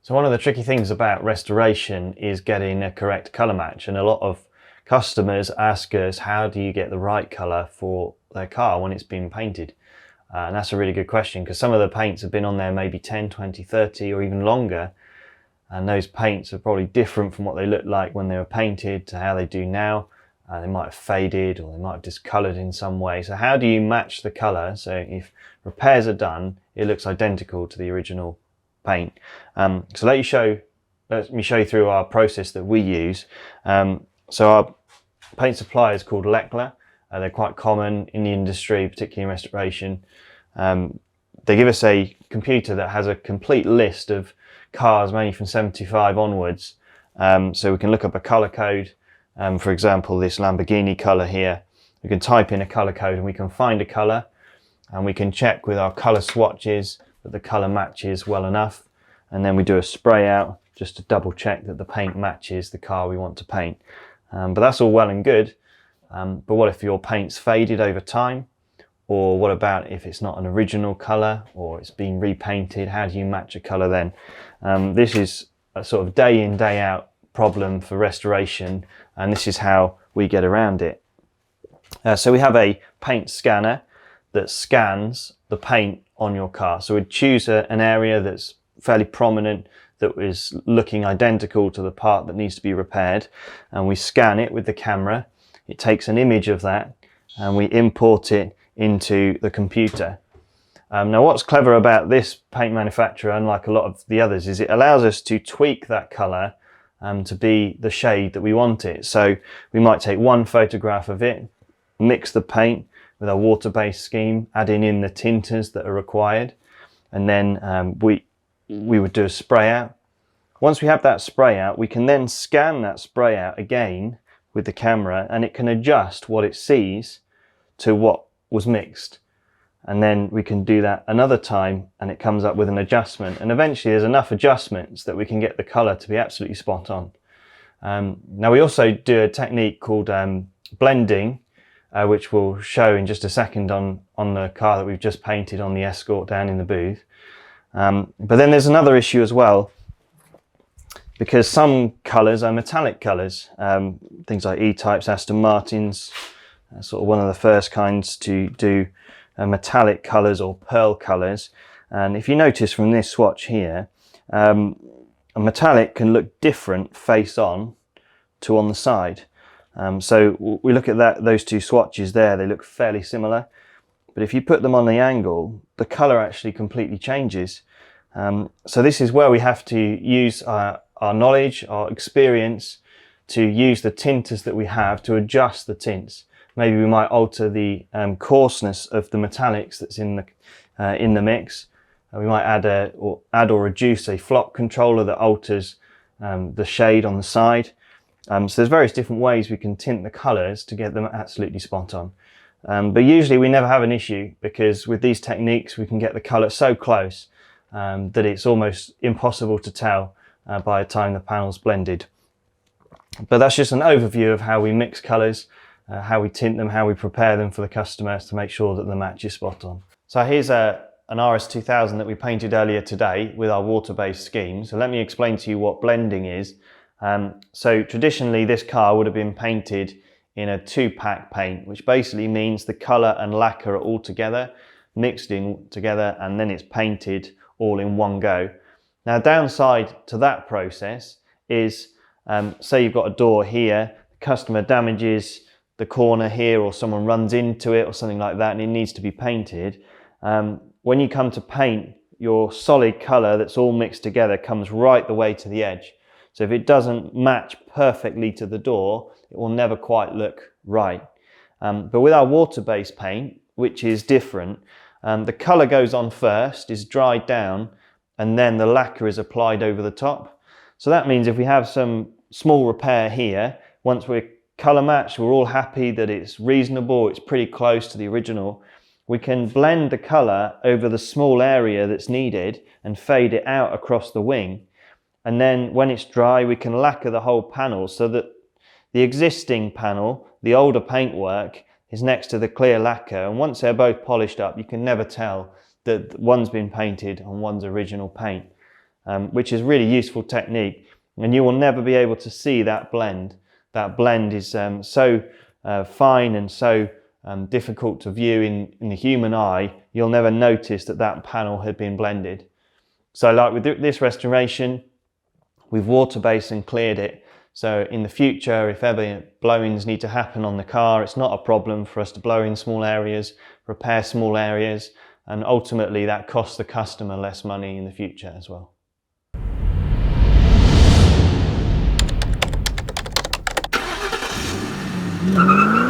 So one of the tricky things about restoration is getting a correct colour match, and a lot of customers ask us, how do you get the right colour for their car when it's been painted? And that's a really good question, because some of the paints have been on there maybe 10, 20, 30 or even longer, and those paints are probably different from what they looked like when they were painted to how they do now. They might have faded, or they might have discoloured in some way. So how do you match the colour so if repairs are done, it looks identical to the original paint? So let me show you through our process that we use. So our paint supplier is called Leckler. They're quite common in the industry, particularly in restoration. They give us a computer that has a complete list of cars mainly from 75 onwards, so we can look up a colour code. For example, this Lamborghini colour here, we can type in a colour code and we can find a colour, and we can check with our colour swatches that the colour matches well enough, and then we do a spray out just to double check that the paint matches the car we want to paint. But that's all well and good, but what if your paint's faded over time? Or what about if it's not an original colour, or it's been repainted? How do you match a colour then? This is a sort of day in, day out problem for restoration, and this is how we get around it. So we have a paint scanner that scans the paint on your car. So we'd choose an area that's fairly prominent, that is looking identical to the part that needs to be repaired, and we scan it with the camera. It takes an image of that and we import it into the computer. Now what's clever about this paint manufacturer, unlike a lot of the others, is it allows us to tweak that colour to be the shade that we want it. So we might take one photograph of it, mix the paint with our water-based scheme, adding in the tinters that are required, and then we would do a spray out. Once we have that spray out, we can then scan that spray out again with the camera, and it can adjust what it sees to what was mixed. And then we can do that another time and it comes up with an adjustment, and eventually there's enough adjustments that we can get the colour to be absolutely spot on. Now we also do a technique called blending, which we'll show in just a second on the car that we've just painted on the Escort down in the booth. But then there's another issue as well, because some colours are metallic colours, things like E-types, Aston Martins, sort of one of the first kinds to do metallic colours or pearl colours. And if you notice from this swatch here, a metallic can look different face on to on the side. So we look at those two swatches there, they look fairly similar, but if you put them on the angle, the colour actually completely changes. So this is where we have to use our knowledge, our experience, to use the tinters that we have to adjust the tints. Maybe we might alter the coarseness of the metallics that's in the mix. We might add or reduce a flop controller that alters the shade on the side. So there's various different ways we can tint the colours to get them absolutely spot on. But usually we never have an issue, because with these techniques we can get the colour so close that it's almost impossible to tell by the time the panel's blended. But that's just an overview of how we mix colours, how we tint them, how we prepare them for the customers to make sure that the match is spot on. So here's an RS2000 that we painted earlier today with our water-based scheme. So let me explain to you what blending is. So traditionally this car would have been painted in a two-pack paint, which basically means the colour and lacquer are all together, mixed in together, and then it's painted all in one go. Now downside to that process is, say you've got a door here, the customer damages the corner here, or someone runs into it or something like that, and it needs to be painted. When you come to paint, your solid colour that's all mixed together comes right the way to the edge. So if it doesn't match perfectly to the door, it will never quite look right. But with our water-based paint, which is different, the colour goes on first, is dried down, and then the lacquer is applied over the top. So that means if we have some small repair here, once we're colour matched, we're all happy that it's reasonable, it's pretty close to the original, we can blend the colour over the small area that's needed and fade it out across the wing. And then when it's dry, we can lacquer the whole panel, so that the existing panel, the older paintwork, is next to the clear lacquer, and once they're both polished up, you can never tell that one's been painted on one's original paint. which is really useful technique. And you will never be able to see that blend. That blend is so fine and so difficult to view in the human eye, you'll never notice that that panel had been blended. So like with this restoration, we've water-based and cleared it. So in the future, if ever blowings need to happen on the car, it's not a problem for us to blow in small areas, repair small areas, and ultimately that costs the customer less money in the future as well. Mm-hmm.